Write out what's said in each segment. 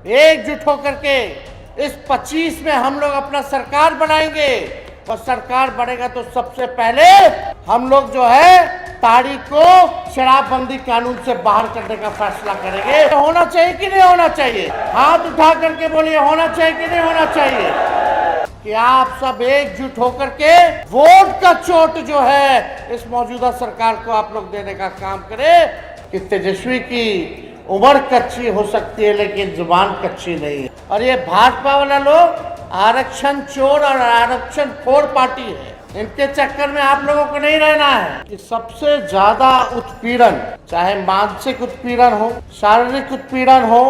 एकजुट होकर के इस 25 में हम लोग अपना सरकार बनाएंगे और सरकार बनेगा तो सबसे पहले हम लोग जो है ताड़ी को शराबबंदी कानून से बाहर करने का फैसला करेंगे। होना चाहिए कि नहीं होना चाहिए? हाथ उठा करके बोलिए, होना चाहिए कि नहीं होना चाहिए? कि आप सब एकजुट होकर के वोट का चोट जो है इस मौजूदा सरकार को आप लोग देने का काम करें कि तेजस्वी की उम्र कच्ची हो सकती है लेकिन जुबान कच्ची नहीं है। और ये भाजपा वाला लोग आरक्षण चोर और आरक्षण खोर पार्टी है, इनके चक्कर में आप लोगों को नहीं रहना है। कि सबसे ज्यादा उत्पीड़न, चाहे मानसिक उत्पीड़न हो, शारीरिक उत्पीड़न हो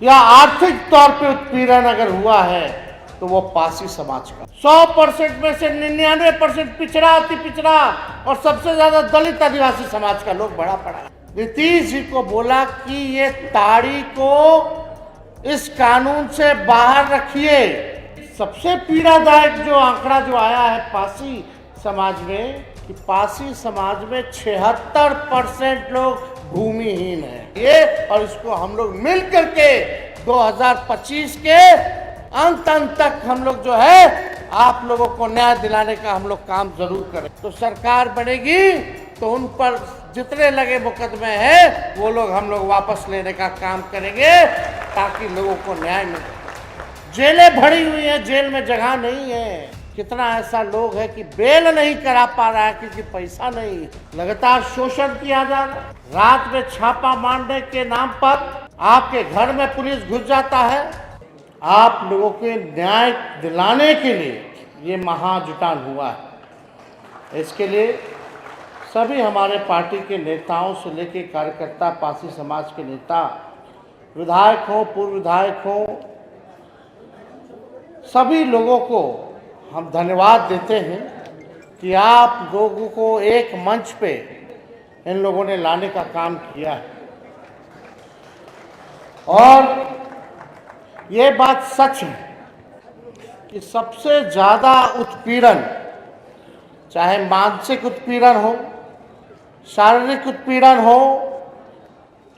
या आर्थिक तौर पे उत्पीड़न अगर हुआ है तो वो पासी समाज का। 100% में से 99% पिछड़ा, अति पिछड़ा और सबसे ज्यादा दलित आदिवासी समाज का लोग बड़ा पड़ा है। नीतीश जी को बोला कि ये ताड़ी को इस कानून से बाहर रखिए। सबसे पीड़ादायक जो आंकड़ा जो आया है पासी समाज में, कि पासी समाज में 76% लोग भूमिहीन हैं। ये और इसको हम लोग मिल करके 2025 के अंत तक हम लोग जो है आप लोगों को न्याय दिलाने का हम लोग काम जरूर करें। तो सरकार बनेगी तो उन पर जितने लगे मुकदमे हैं वो लोग हम लोग वापस लेने का काम करेंगे ताकि लोगों को न्याय मिले। जेलें भरी हुई हैं, जेल में जगह नहीं है। कितना ऐसा लोग है कि बेल नहीं करा पा रहा है क्योंकि पैसा नहीं। लगातार शोषण किया जा रहा है। रात में छापा मारने के नाम पर आपके घर में पुलिस घुस जाता है। आप लोगों के न्याय दिलाने के लिए ये महाजुटान हुआ है। इसके लिए सभी हमारे पार्टी के नेताओं से लेकर कार्यकर्ता, पासी समाज के नेता, विधायक हो, पूर्व विधायक हो, सभी लोगों को हम धन्यवाद देते हैं कि आप लोगों को एक मंच पे इन लोगों ने लाने का काम किया है। और ये बात सच है कि सबसे ज़्यादा उत्पीड़न, चाहे मानसिक उत्पीड़न हो, शारीरिक उत्पीड़न हो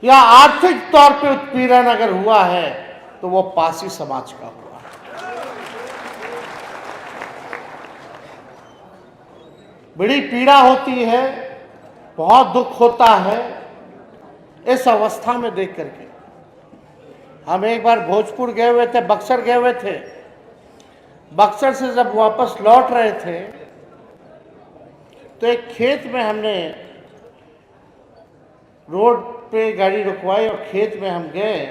या आर्थिक तौर पे उत्पीड़न अगर हुआ है तो वो पासी समाज का हुआ है। बड़ी पीड़ा होती है, बहुत दुख होता है इस अवस्था में देख करके। हम एक बार भोजपुर गए हुए थे, बक्सर गए हुए थे। बक्सर से जब वापस लौट रहे थे तो एक खेत में हमने रोड पे गाड़ी रुकवाई और खेत में हम गए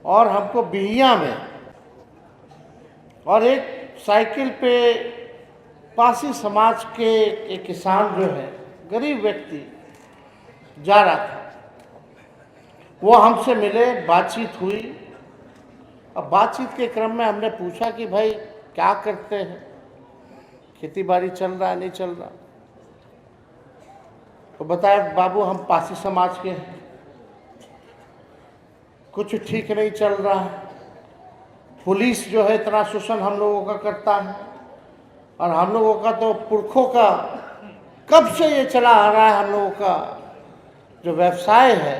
और हमको बिहिया में और एक साइकिल पे पासी समाज के एक किसान जो है, गरीब व्यक्ति जा रहा था, वो हमसे मिले, बातचीत हुई। अब बातचीत के क्रम में हमने पूछा कि भाई क्या करते हैं, खेती बाड़ी चल रहा है नहीं चल रहा? तो बताया बाबू हम पासी समाज के हैं, कुछ ठीक नहीं चल रहा है। पुलिस जो है इतना शोषण हम लोगों का करता है और हम लोगों का तो पुरखों का कब से ये चला आ रहा है। हम लोगों का जो व्यवसाय है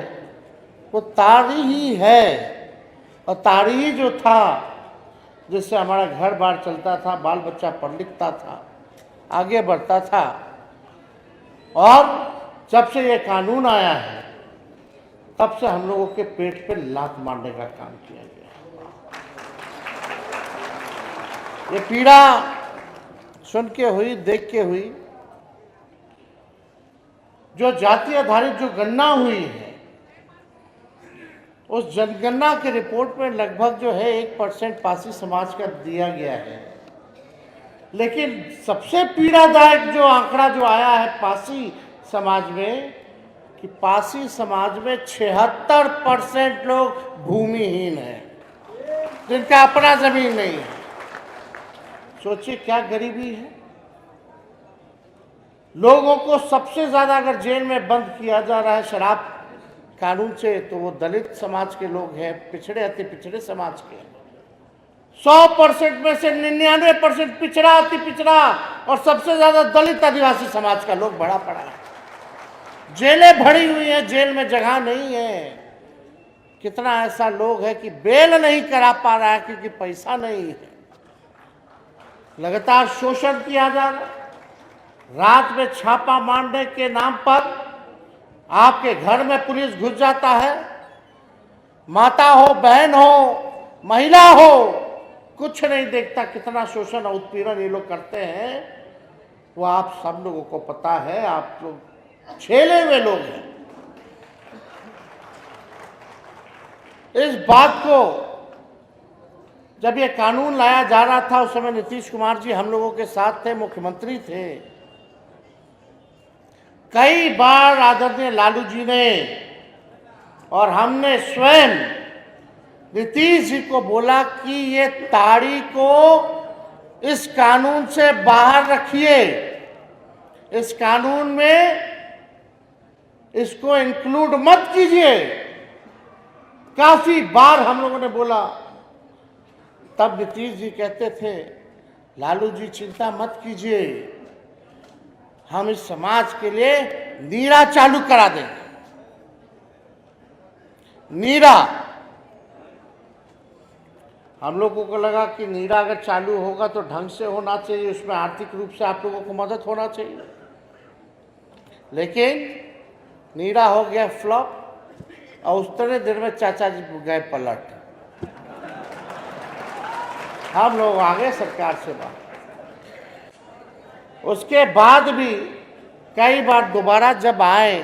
वो ताड़ी ही है और ताड़ी ही जो था जिससे हमारा घर बार चलता था, बाल बच्चा पढ़ लिखता था, आगे बढ़ता था। और जब से ये कानून आया है तब से हम लोगों के पेट पे लात मारने का काम किया गया। ये पीड़ा सुन के हुई, देख के हुई। जो जाति आधारित जो गणना हुई है उस जनगणना के रिपोर्ट में लगभग जो है 1% पासी समाज का दिया गया है। लेकिन सबसे पीड़ादायक जो आंकड़ा जो आया है पासी समाज में, कि पासी समाज में 76% लोग भूमिहीन हैं, जिनका अपना जमीन नहीं है। सोचिए क्या गरीबी है। लोगों को सबसे ज्यादा अगर जेल में बंद किया जा रहा है शराब कानून से तो वो दलित समाज के लोग हैं, पिछड़े अति पिछड़े समाज के। 100% में से 99% पिछड़ा, अति पिछड़ा और सबसे ज्यादा दलित आदिवासी समाज का लोग बड़ा पड़ा है। जेलें भरी हुई हैं, जेल में जगह नहीं है। कितना ऐसा लोग है कि बेल नहीं करा पा रहा है क्योंकि पैसा नहीं है। लगातार शोषण किया जा रहा है। रात में छापा मारने के नाम पर आपके घर में पुलिस घुस जाता है। माता हो, बहन हो, महिला हो, कुछ नहीं देखता। कितना शोषण और उत्पीड़न ये लोग करते हैं वो आप सब लोगों को पता है। आप लोग छेले हुए लोग हैं। इस बात को जब ये कानून लाया जा रहा था उस समय नीतीश कुमार जी हम लोगों के साथ थे, मुख्यमंत्री थे। कई बार आदरणीय लालू जी ने और हमने स्वयं नीतीश जी को बोला कि ये ताड़ी को इस कानून से बाहर रखिए, इस कानून में इसको इंक्लूड मत कीजिए। काफी बार हम लोगों ने बोला। तब नीतीश जी कहते थे लालू जी चिंता मत कीजिए, हम इस समाज के लिए नीरा चालू करा देंगे। नीरा, हम लोगों को लगा कि नीरा अगर चालू होगा तो ढंग से होना चाहिए, उसमें आर्थिक रूप से आप लोगों को मदद होना चाहिए। लेकिन नीरा हो गया फ्लॉप और उतने देर में चाचा जी गए पलट। हम लोग आगे सरकार से बात। उसके बाद भी कई बार दोबारा जब आए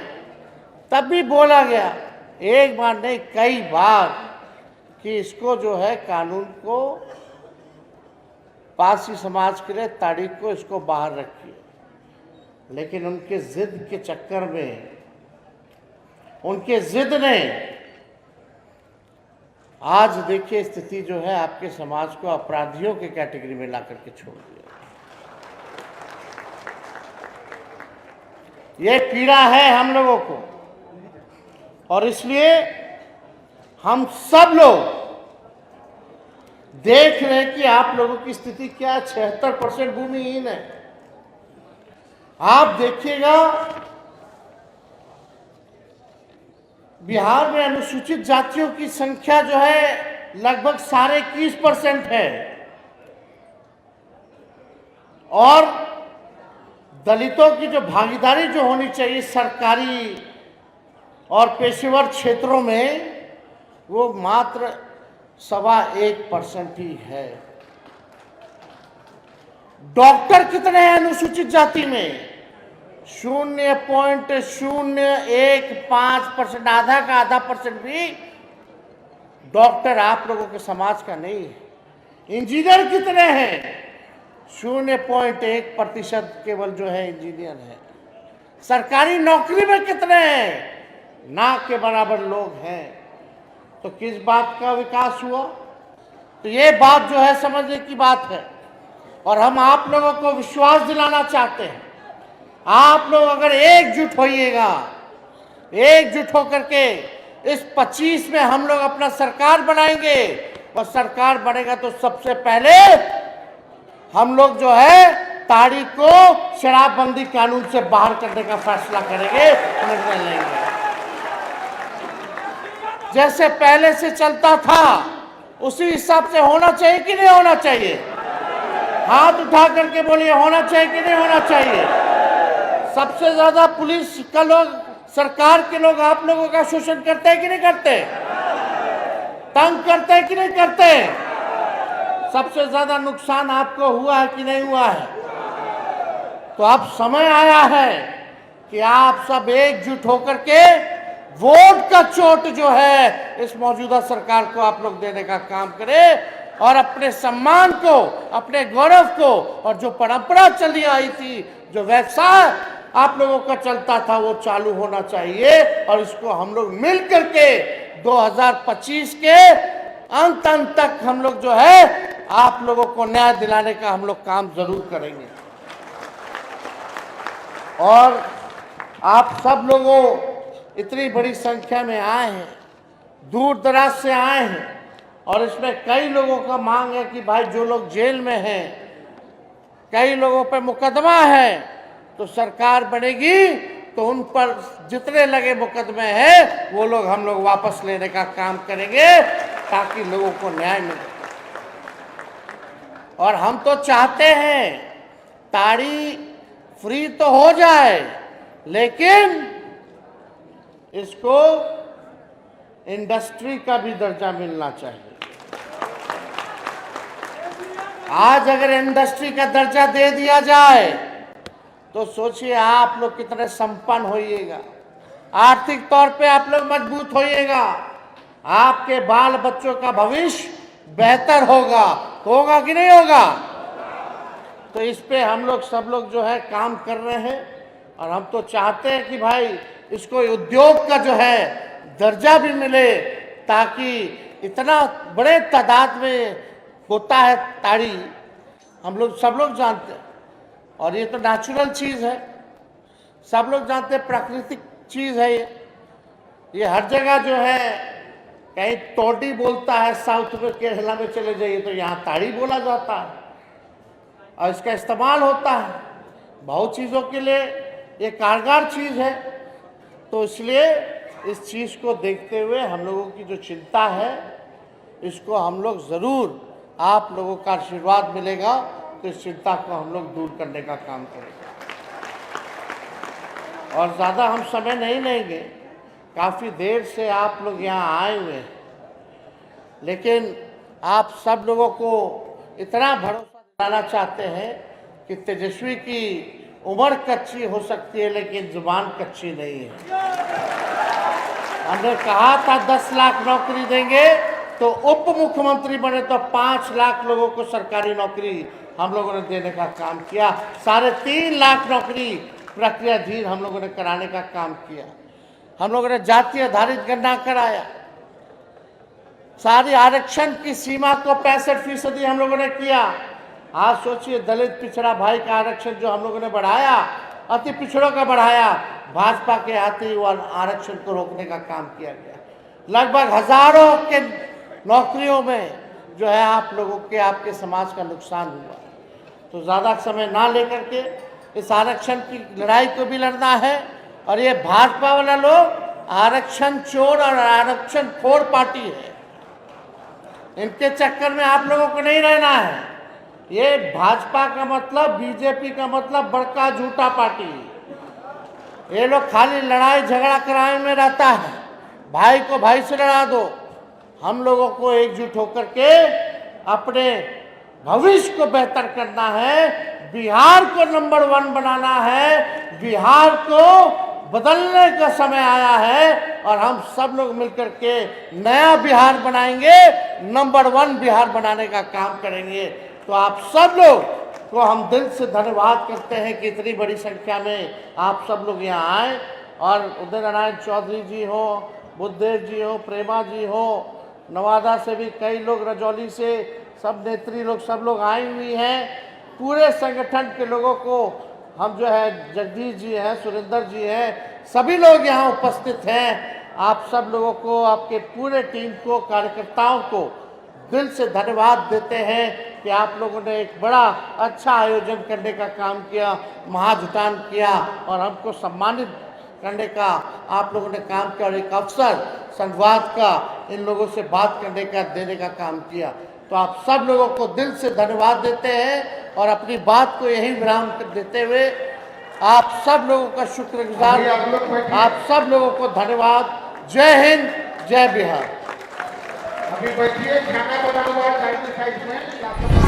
तब भी बोला गया, एक बार नहीं कई बार, कि इसको जो है कानून को पासी समाज के लिए तारीख को इसको बाहर रखिए। लेकिन उनके जिद के चक्कर में, उनके जिद ने आज देखिए स्थिति जो है आपके समाज को अपराधियों के कैटेगरी में ला करके छोड़ दिया। ये पीड़ा है हम लोगों को और इसलिए हम सब लोग देख रहे हैं कि आप लोगों की स्थिति क्या है। 76% भूमिहीन है। आप देखिएगा बिहार में अनुसूचित जातियों की संख्या जो है लगभग 21.5% है और दलितों की जो भागीदारी जो होनी चाहिए सरकारी और पेशेवर क्षेत्रों में वो मात्र 1.25% ही है। डॉक्टर कितने हैं अनुसूचित जाति में? 0.015%, आधा का आधा परसेंट भी डॉक्टर आप लोगों के समाज का नहीं है। इंजीनियर कितने हैं? 0.1% केवल जो है इंजीनियर है। सरकारी नौकरी में कितने हैं? ना के बराबर लोग हैं। तो किस बात का विकास हुआ? तो ये बात जो है समझने की बात है और हम आप लोगों को विश्वास दिलाना चाहते हैं। आप लोग अगर एकजुट होइएगा, एकजुट होकर के इस 25 में हम लोग अपना सरकार बनाएंगे और सरकार बनेगा तो सबसे पहले हम लोग जो है ताड़ी को शराबबंदी कानून से बाहर करने का फैसला करेंगे, निर्णय लेंगे। जैसे पहले से चलता था उसी हिसाब से होना चाहिए कि नहीं होना चाहिए? हाथ उठा करके बोलिए, होना चाहिए कि नहीं होना चाहिए? सबसे ज्यादा पुलिस का लोग, सरकार के लोग आप लोगों का शोषण करते हैं कि नहीं करते? तंग करते हैं कि नहीं करते? सबसे ज्यादा नुकसान आपको हुआ है कि नहीं हुआ है? तो अब समय आया है कि आप सब एकजुट होकर के वोट का चोट जो है इस मौजूदा सरकार को आप लोग देने का काम करें और अपने सम्मान को, अपने गौरव को और जो परंपरा चली आई थी, जो व्यवसाय आप लोगों का चलता था वो चालू होना चाहिए और इसको हम लोग मिल करके 2025 के अंत तक हम लोग जो है आप लोगों को न्याय दिलाने का हम लोग काम जरूर करेंगे। और आप सब लोगों इतनी बड़ी संख्या में आए हैं, दूर दराज से आए हैं और इसमें कई लोगों का मांग है कि भाई जो लोग जेल में हैं, कई लोगों पे मुकदमा है, तो सरकार बनेगी तो उन पर जितने लगे मुकदमे हैं वो लोग हम लोग वापस लेने का काम करेंगे ताकि लोगों को न्याय मिले। और हम तो चाहते हैं ताड़ी फ्री तो हो जाए, लेकिन इसको इंडस्ट्री का भी दर्जा मिलना चाहिए। आज अगर इंडस्ट्री का दर्जा दे दिया जाए तो सोचिए आप लोग कितने संपन्न होइएगा, आर्थिक तौर पे आप लोग मजबूत होइएगा, आपके बाल बच्चों का भविष्य बेहतर होगा कि नहीं होगा। तो इस पे हम लोग सब लोग जो है काम कर रहे हैं और हम तो चाहते हैं कि भाई इसको उद्योग का जो है दर्जा भी मिले, ताकि इतना बड़े तादाद में होता है ताड़ी, हम लोग सब लोग जानते हैं। और ये तो नेचुरल चीज़ है, सब लोग जानते हैं, प्राकृतिक चीज़ है ये हर जगह जो है, कहीं तोड़ी बोलता है साउथ में, केरला में चले जाइए तो यहाँ ताड़ी बोला जाता है और इसका इस्तेमाल होता है बहुत चीज़ों के लिए, ये कारगर चीज़ है। तो इसलिए इस चीज़ को देखते हुए हम लोगों की जो चिंता है इसको हम लोग ज़रूर, आप लोगों का आशीर्वाद मिलेगा तो इस चिंता को हम लोग दूर करने का काम करेंगे। और ज़्यादा हम समय नहीं लेंगे, काफ़ी देर से आप लोग यहाँ आए हुए हैं, लेकिन आप सब लोगों को इतना भरोसा दिलाना चाहते हैं कि तेजस्वी की उम्र कच्ची हो सकती है लेकिन जुबान कच्ची नहीं है। हमने कहा था 10 लाख नौकरी देंगे, तो उप मुख्यमंत्री बने तो 5 लाख लोगों को सरकारी नौकरी हम लोगों ने देने का काम किया। 3.5 लाख नौकरी प्रक्रियाधीन हम लोगों ने कराने का काम किया। हम लोगों ने जाति आधारित गणना कराया, सारी आरक्षण की सीमा को 65% हम लोगों ने किया। आज सोचिए दलित पिछड़ा भाई का आरक्षण जो हम लोगों ने बढ़ाया, अति पिछड़ों का बढ़ाया, भाजपा के आते ही आरक्षण को रोकने का काम किया गया। लगभग हजारों के नौकरियों में जो है आप लोगों के, आपके समाज का नुकसान हुआ। तो ज़्यादा समय ना लेकर के इस आरक्षण की लड़ाई को भी लड़ना है। और ये भाजपा वाला लोग आरक्षण चोर और आरक्षण खोर पार्टी है, इनके चक्कर में आप लोगों को नहीं रहना है। ये भाजपा का मतलब, बीजेपी का मतलब बड़का झूठा पार्टी है। ये लोग खाली लड़ाई झगड़ा कराने में रहता है, भाई को भाई से लड़ा दो। हम लोगों को एकजुट होकर के अपने भविष्य को बेहतर करना है, बिहार को नंबर 1 बनाना है, बिहार को बदलने का समय आया है और हम सब लोग मिलकर के नया बिहार बनाएंगे, नंबर 1 बिहार बनाने का काम करेंगे। तो आप सब लोग को हम दिल से धन्यवाद करते हैं कि इतनी बड़ी संख्या में आप सब लोग यहाँ आए। और उदय नारायण चौधरी जी हो, बुद्धदेव जी हो, प्रेमा जी हो, नवादा से भी कई लोग, रजौली से सब नेत्री लोग, सब लोग आई हुई हैं। पूरे संगठन के लोगों को हम जो है, जगदीश जी हैं, सुरेंद्र जी हैं, सभी लोग यहाँ उपस्थित हैं। आप सब लोगों को, आपके पूरे टीम को, कार्यकर्ताओं को दिल से धन्यवाद देते हैं कि आप लोगों ने एक बड़ा अच्छा आयोजन करने का काम किया, महाजुटान किया और हमको सम्मानित करने का आप लोगों ने काम किया और एक अवसर संवाद का, इन लोगों से बात करने का, देने का काम किया। तो आप सब लोगों को दिल से धन्यवाद देते हैं और अपनी बात को यही विराम कर देते हुए आप सब लोगों का शुक्रगुजार, आप सब लोगों को धन्यवाद। जय हिंद, जय बिहार। अभी बैठिए, खाना बना हुआ है साइड में।